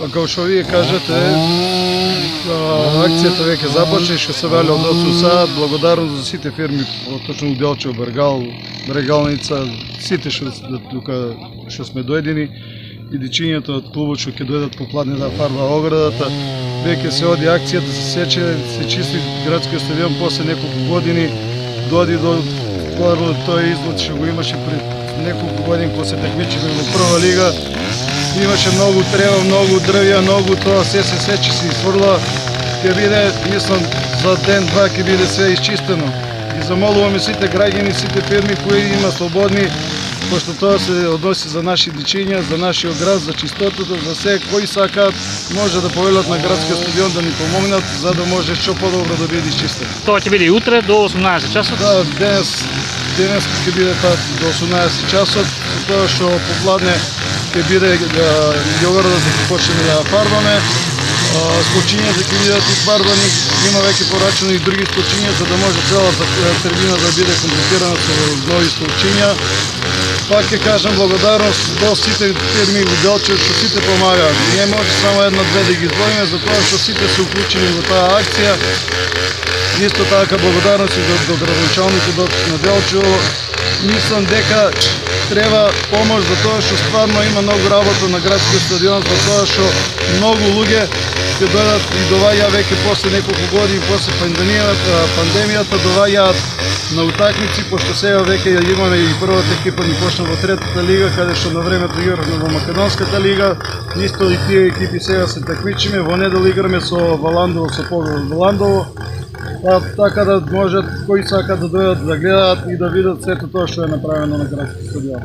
Како што вие кажете, акцијата веќе започна и што се вели од оцу саат. Благодарност за сите фирми, точно Делчев, Бергал, Брегалница, сите што сме доедени и дичињето од клубот што ќе дојдат попладне да фарба оградата. Веќе се оди акцијата, се сече, се чисти градскиот стадион после неколку години. Дојди до тој излет што го имаше пред неколку години кога се такмичиме во прва лига. Имаше многу трева, многу дрвја, многу тоа, се сече, се изфрла. Ќе биде, мислам, за ден-два ќе биде све изчистено. И замолуваме сите граѓани, сите фирми кои има слободни, пошто тоа се односи за наши дичиња, за нашиот град, за чистотата, за се кои сакаат, може да повелат на градскиот стадион да ни помогнат, за да може што подобро да биде изчистено. Тоа ќе биде и утре до 18 часот? Да, денес ќе биде до 18 часот, тоа што попладне ќе биде и оградата ќе почнеме да фарбаме. Скочињата ќе бидат изфарбани, има веќе порачено и други скочиња, за да може целата трибина да биде комплетирана со нови скочиња. Пак ќе кажам благодарност до сите фирми во Делчев што сите помагаат. Не може само една-две да ги издвоиме, затоа што сите се уклучени во таа акција. Исто така благодарност и до градоначалникот на Делчево. Мислам дека треба помош за тоа што стварно има многу работа на градскиот стадион, за тоа што многу луѓе ќе дојдат и доваѓаат веќе после неколку години, после пандемијата доваѓаат на утакмици, пошто сега веќе имаме и првата екипа ни почна во третата лига, каде што на времето игравме во Македонската лига. Исто и тие екипи сега се такмичиме, во недела играме со Валандово, со Погреб Валандово. Така да можат кои сакаат да дојдат да гледаат и да видат сето тоа што е направено на градскиот стадион.